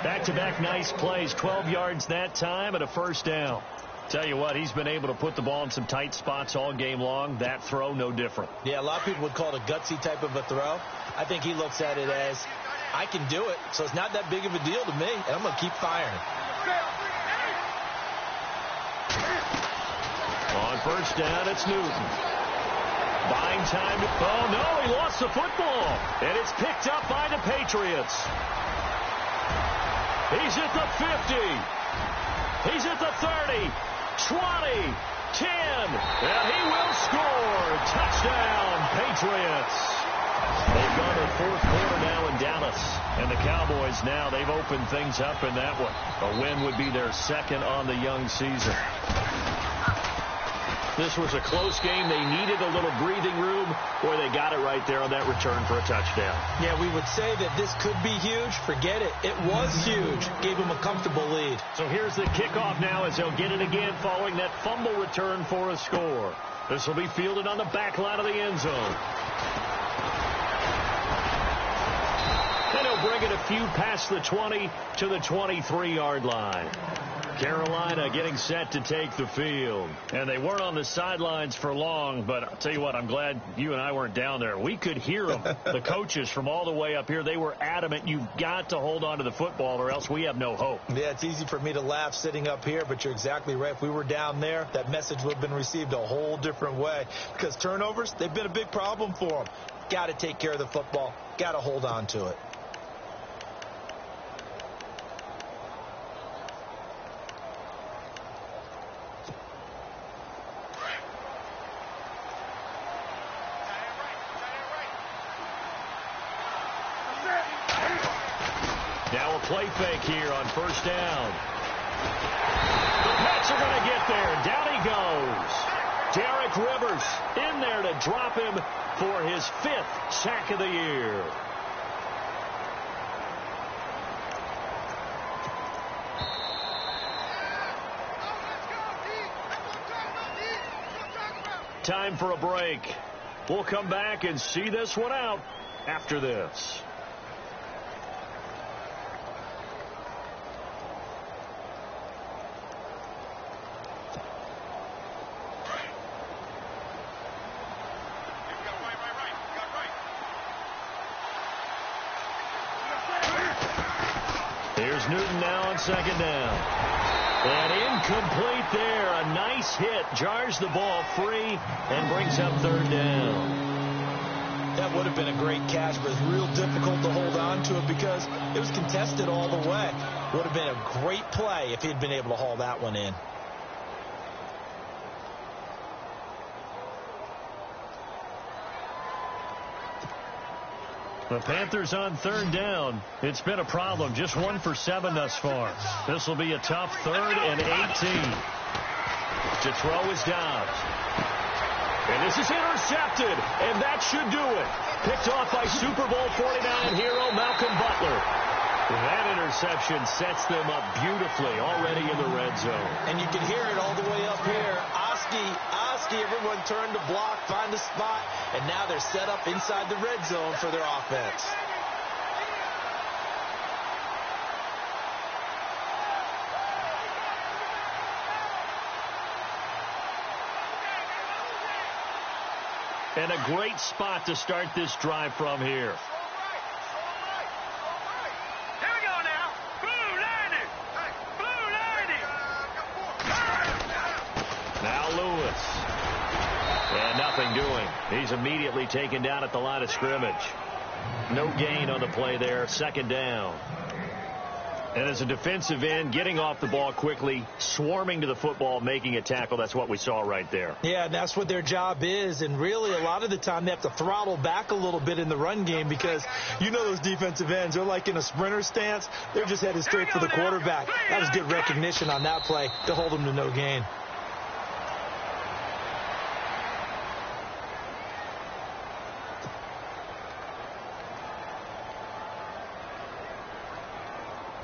Back-to-back nice plays. 12 yards that time and a first down. Tell you what, he's been able to put the ball in some tight spots all game long. That throw, no different. Yeah, a lot of people would call it a gutsy type of a throw. I think he looks at it as, I can do it, so it's not that big of a deal to me, and I'm going to keep firing. On first down, it's Newton. Buying time. Oh, no, he lost the football. And it's picked up by the Patriots. He's at the 50. He's at the 30, 20, 10. And he will score. Touchdown, Patriots. They've gone to the fourth quarter now in Dallas. And the Cowboys now, they've opened things up in that one. A win would be their second on the young season. This was a close game. They needed a little breathing room, where they got it right there on that return for a touchdown. Yeah, we would say that this could be huge. Forget it. It was huge. Gave them a comfortable lead. So here's the kickoff now as they'll get it again following that fumble return for a score. This will be fielded on the back line of the end zone. And he'll bring it a few past the 20 to the 23-yard line. Carolina getting set to take the field. And they weren't on the sidelines for long, but I'll tell you what, I'm glad you and I weren't down there. We could hear them, the coaches from all the way up here. They were adamant, you've got to hold on to the football or else we have no hope. Yeah, it's easy for me to laugh sitting up here, but you're exactly right. If we were down there, that message would have been received a whole different way. Because turnovers, they've been a big problem for them. Got to take care of the football. Got to hold on to it. Now a play fake here on first down. The Pats are going to get there. Down he goes. Derek Rivers in there to drop him for his 5th sack of the year. Time for a break. We'll come back and see this one out after this. Here's Newton now on second down. And incomplete there. A nice hit. Jars the ball free and brings up third down. That would have been a great catch, but it's real difficult to hold on to it because it was contested all the way. Would have been a great play if he'd been able to haul that one in. The Panthers on third down. It's been a problem. Just 1 for 7 thus far. This will be a tough 3rd and 18. To throw is Dobbs. And this is intercepted. And that should do it. Picked off by Super Bowl 49 hero Malcolm Butler. That interception sets them up beautifully already in the red zone. And you can hear it all the way up here. Oski, everyone turned to block, find a spot, and now they're set up inside the red zone for their offense. And a great spot to start this drive from here. Now Lewis. And nothing doing. He's immediately taken down at the line of scrimmage. No gain on the play there. 2nd down. And as a defensive end, getting off the ball quickly, swarming to the football, making a tackle, that's what we saw right there. Yeah, and that's what their job is. And really, a lot of the time, they have to throttle back a little bit in the run game because you know those defensive ends, they're like in a sprinter stance. They're just headed straight for the quarterback. That was good recognition on that play to hold them to no gain.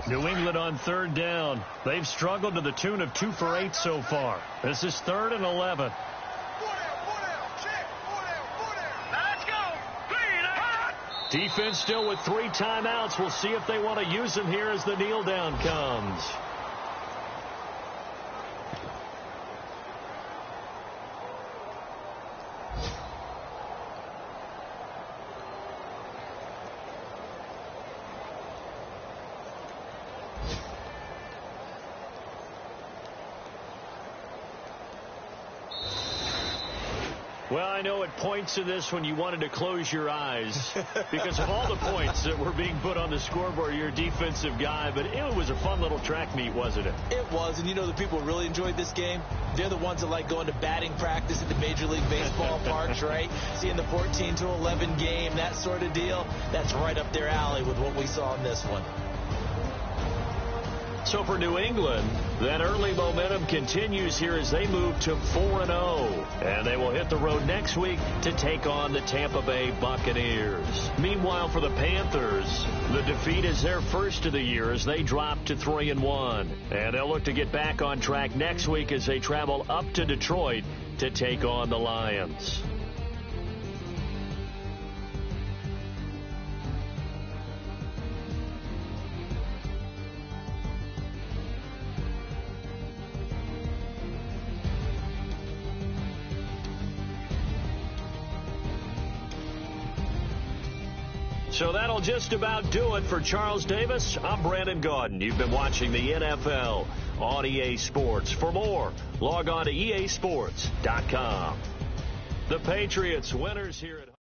New England on 3rd down. They've struggled to the tune of 2 for 8 so far. This is 3rd and 11. Defense still with 3 timeouts. We'll see if they want to use them here as the kneel down comes. Well, I know it points to this when you wanted to close your eyes because of all the points that were being put on the scoreboard. You're a defensive guy, but it was a fun little track meet, wasn't it? It was, and you know the people who really enjoyed this game? They're the ones that like going to batting practice at the Major League Baseball parks, right? Seeing the 14-11 game, that sort of deal. That's right up their alley with what we saw in this one. So for New England, that early momentum continues here as they move to 4-0. And they will hit the road next week to take on the Tampa Bay Buccaneers. Meanwhile, for the Panthers, the defeat is their first of the year as they drop to 3-1. And they'll look to get back on track next week as they travel up to Detroit to take on the Lions. So that'll just about do it for Charles Davis. I'm Brandon Gaudin. You've been watching the NFL on EA Sports. For more, log on to easports.com. The Patriots winners here at home.